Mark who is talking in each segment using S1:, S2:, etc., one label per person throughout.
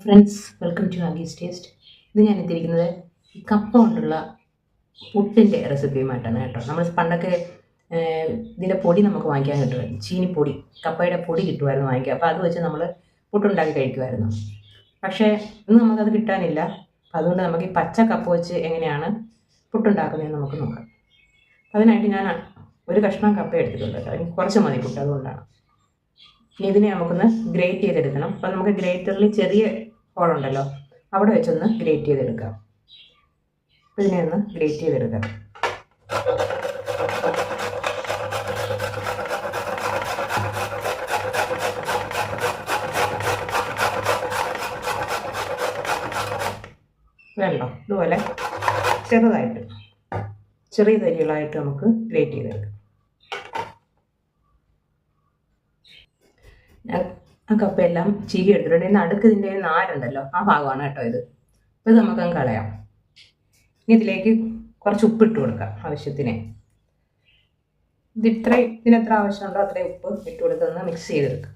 S1: Friends, welcome to Aggie's taste. ഇത് ഞാൻ എത്തിയിരിക്കുന്നത് ഈ കപ്പ കൊണ്ടുള്ള പുട്ടിൻ്റെ റെസിപ്പിയുമായിട്ടാണ് കേട്ടോ. നമ്മൾ പണ്ടൊക്കെ ഇതിൻ്റെ പൊടി നമുക്ക് വാങ്ങിക്കാൻ കിട്ടുമായിരുന്നു, ചീനിപ്പൊടി, കപ്പയുടെ പൊടി കിട്ടുമായിരുന്നു വാങ്ങിക്കുക. അപ്പോൾ അത് വെച്ച് നമ്മൾ പുട്ടുണ്ടാക്കി കഴിക്കുമായിരുന്നു. പക്ഷേ ഇന്ന് നമുക്കത് കിട്ടാനില്ല. അതുകൊണ്ട് നമുക്ക് ഈ പച്ച കപ്പ വെച്ച് എങ്ങനെയാണ് പുട്ടുണ്ടാക്കുന്നതെന്ന് നമുക്ക് നോക്കാം. അതിനായിട്ട് ഞാൻ ഒരു കഷ്ണം കപ്പ എടുത്തിട്ടുണ്ട് കേട്ടോ. എനിക്ക് കുറച്ച് മതി പുട്ട്, അതുകൊണ്ടാണ്. ഇനി ഇതിനെ നമുക്കൊന്ന് ഗ്രേറ്റ് ചെയ്തെടുക്കണം. അപ്പോൾ നമുക്ക് ഗ്രേറ്ററിൽ ചെറിയ ഹോളുണ്ടല്ലോ, അവിടെ വെച്ചൊന്ന് ഗ്രേറ്റ് ചെയ്തെടുക്കാം. ഇതിനെ ഒന്ന് ഗ്രേറ്റ് ചെയ്തെടുക്കാം. വേണ്ടോ ഇതുപോലെ ചെറുതായിട്ട് ചെറിയ തരികളായിട്ട് നമുക്ക് ഗ്രേറ്റ് ചെയ്തെടുക്കാം. ആ കപ്പയെല്ലാം ചീകി എടുത്തിട്ടുണ്ട്. ഇന്ന് അടുക്ക് ഇതിൻ്റെ നാരുണ്ടല്ലോ, ആ ഭാഗമാണ് കേട്ടോ ഇത്. ഇത് നമുക്കങ്ങ് കളയാം. ഇനി ഇതിലേക്ക് കുറച്ച് ഉപ്പിട്ട് കൊടുക്കാം ആവശ്യത്തിന്. ഇതിനെത്ര ആവശ്യമുണ്ടോ അത്രയും ഉപ്പ് ഇട്ട് കൊടുത്തൊന്ന് മിക്സ് ചെയ്തെടുക്കാം.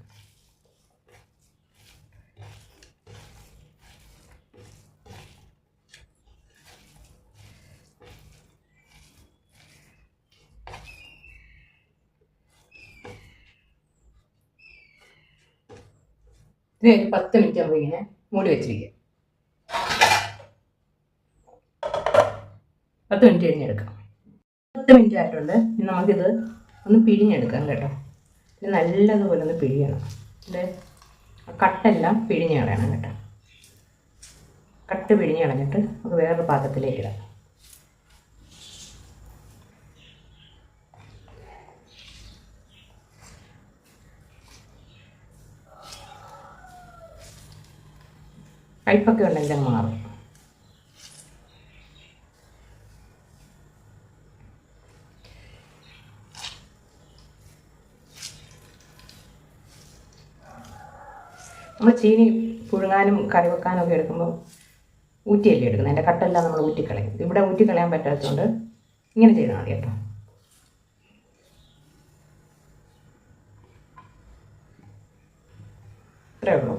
S1: ഇതിന് ഒരു 10 മിനിറ്റ് നമുക്ക് ഇങ്ങനെ മൂടി വെച്ചിരിക്കുക. 10 മിനിറ്റ് കഴിഞ്ഞെടുക്കാം. 10 മിനിറ്റ് ആയിട്ടുണ്ട്. ഇനി നമുക്കിത് ഒന്ന് പിഴിഞ്ഞെടുക്കാം കേട്ടോ. ഇത് നല്ലതുപോലെ ഒന്ന് പിഴിയണം. ഇത് കട്ടെല്ലാം പിഴിഞ്ഞ് കളയണം കേട്ടോ. കട്ട് പിഴിഞ്ഞ് കളഞ്ഞിട്ട് നമുക്ക് വേറൊരു പാത്രത്തിലേക്ക് ഇടാം. കയ്പൊക്കെ ഉണ്ടെങ്കിൽ അങ്ങ് മാറും. നമ്മൾ ചീനി പുഴുങ്ങാനും കറി വെക്കാനും ഒക്കെ എടുക്കുമ്പോൾ ഊറ്റിയല്ലേ എടുക്കുന്നത്. അതിൻ്റെ കട്ടെല്ലാം നമ്മൾ ഊറ്റിക്കളയും. ഇവിടെ ഊറ്റിക്കളയാൻ പറ്റാത്തതുകൊണ്ട് ഇങ്ങനെ ചെയ്താൽ മതി കേട്ടോ. ഇത്രയേ ഉള്ളൂ.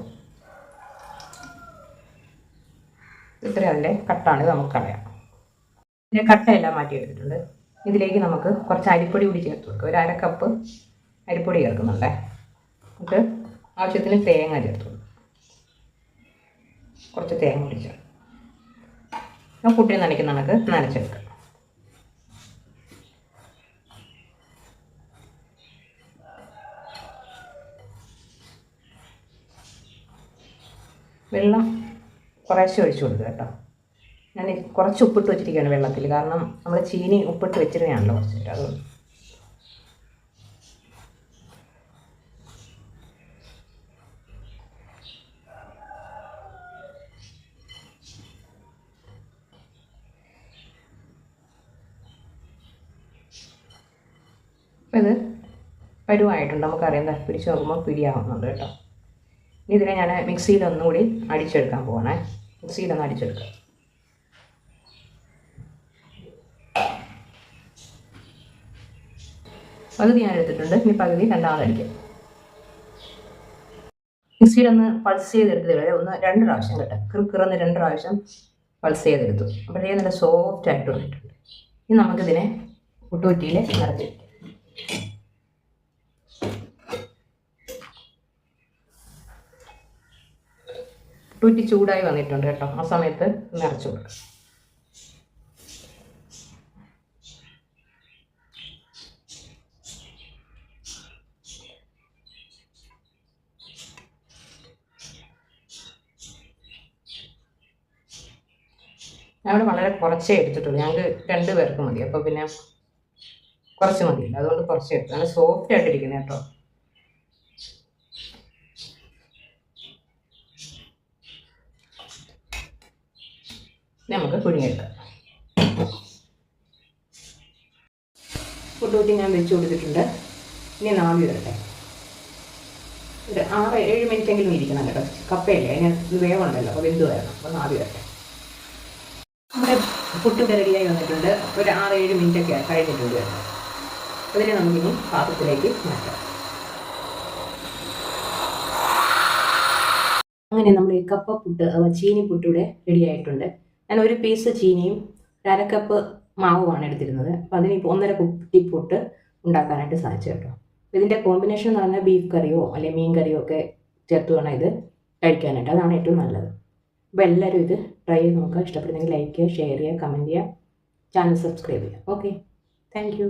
S1: ഇത്രയും അതിൻ്റെ കട്ടാണ്, ഇത് നമുക്ക് കളയാം. ഇതിൻ്റെ കട്ടയെല്ലാം മാറ്റിയെടുത്തിട്ടുണ്ട്. ഇതിലേക്ക് നമുക്ക് കുറച്ച് അരിപ്പൊടി കൂടി ചേർത്ത് കൊടുക്കുക. ഒരു 1/2 കപ്പ് അരിപ്പൊടി ചേർക്കുന്നുണ്ടേ. എന്നിട്ട് ആവശ്യത്തിന് തേങ്ങ ചേർത്ത് കൊടുക്കും. കുറച്ച് തേങ്ങ കൂടി ചേർക്കും. പുട്ടിന് നനയ്ക്കുന്ന കണക്ക് നനച്ചെടുക്കാം. വെള്ളം കുറേശ്ശെ ഒഴിച്ചു കൊടുക്കുക കേട്ടോ. ഞാൻ കുറച്ച് ഉപ്പിട്ട് വെച്ചിരിക്കുകയാണ് വെള്ളത്തിൽ, കാരണം നമ്മൾ ചീനി ഉപ്പിട്ട് വെച്ചിരുന്നതാണല്ലോ കുറച്ചിട്ട്. അതുകൊണ്ട് അപ്പം ഇത് പരുവായിട്ടുണ്ട്. നമുക്കറിയാം, പിടിച്ച് നോക്കുമ്പോൾ പിടിയാവുന്നുണ്ട് കേട്ടോ. ഇനി ഇതിനെ ഞാൻ മിക്സിയിൽ ഒന്നുകൂടി അടിച്ചെടുക്കാൻ പോകണേ. മിക്സിയിലൊന്ന് അടിച്ചെടുക്കാം. പകുതി ഞാൻ എടുത്തിട്ടുണ്ട്. ഇനി പകുതി രണ്ടാമതടിക്കാം. മിക്സിയിലൊന്ന് പൾസ് ചെയ്തെടുത്തത് ഒന്ന് 2 പ്രാവശ്യം കേട്ടോ. കിറന്ന് 2 പ്രാവശ്യം പൾസ് ചെയ്തെടുത്തു. അപ്പോഴേ നല്ല സോഫ്റ്റ് ആയിട്ട് വന്നിട്ടുണ്ട്. ഇനി നമുക്കിതിനെ പുട്ടുകുറ്റിയിൽ നിറച്ച് പുട്ടുകുറ്റി ചൂടായി വന്നിട്ടുണ്ട് കേട്ടോ. ആ സമയത്ത് നിറച്ച് കൊടുക്കുക. ഞങ്ങൾ വളരെ കുറച്ചേ എടുത്തിട്ടുള്ളൂ. ഞങ്ങൾക്ക് 2 പേർക്ക് മതി. അപ്പോൾ പിന്നെ കുറച്ച് മതിയില്ല, അതുകൊണ്ട് കുറച്ച് എടുത്തു. നല്ല സോഫ്റ്റ് ആയിട്ടിരിക്കുന്നത് കേട്ടോ. നമുക്ക് പുഴുങ്ങിയെടുക്കാം. പുട്ടുകുറ്റി ഞാൻ വെച്ച് കൊടുത്തിട്ടുണ്ട്. ഇനി ആവി വരട്ടെ. ഒരു 6-7 മിനിറ്റെങ്കിലും ഇരിക്കണം കേട്ടോ. കപ്പയല്ലേ, അതിന് ഇത് വേവുണ്ടല്ലോ, അപ്പോൾ വെന്ത് വരണം. അപ്പോൾ ആവി വരട്ടെ. നമ്മുടെ പുട്ടൊക്കെ റെഡിയായി വന്നിട്ടുണ്ട്. ഒരു 6-7 മിനിറ്റൊക്കെ കഴിഞ്ഞിട്ടുണ്ട് കേട്ടോ. അതിനെ നമുക്കിനി പാത്രത്തിലേക്ക് മാറ്റാം. അങ്ങനെ നമ്മൾ ഈ കപ്പ പുട്ട് അഥവാ ചീനി പുട്ട് ഇവിടെ റെഡി ആയിട്ടുണ്ട്. ഞാൻ ഒരു പീസ് ചീനിയും 1/2 കപ്പ് മാവുമാണ് എടുത്തിരുന്നത്. അപ്പം അതിനിപ്പോൾ 1.5 കുട്ടി പുട്ട് ഉണ്ടാക്കാനായിട്ട് സാധിച്ചു കേട്ടോ. ഇതിൻ്റെ കോമ്പിനേഷൻ എന്ന് പറഞ്ഞാൽ ബീഫ് കറിയോ അല്ലെങ്കിൽ മീൻ കറിയോ ഒക്കെ ചേർത്ത് വേണം ഇത് കഴിക്കാനായിട്ട്. അതാണ് ഏറ്റവും നല്ലത്. അപ്പോൾ എല്ലാവരും ഇത് ട്രൈ ചെയ്ത് നോക്കുക. ഇഷ്ടപ്പെടുന്നെങ്കിൽ ലൈക്ക് ചെയ്യുക, ഷെയർ ചെയ്യുക, കമൻറ്റ് ചെയ്യുക, ചാനൽ സബ്സ്ക്രൈബ് ചെയ്യുക. Okay, thank you.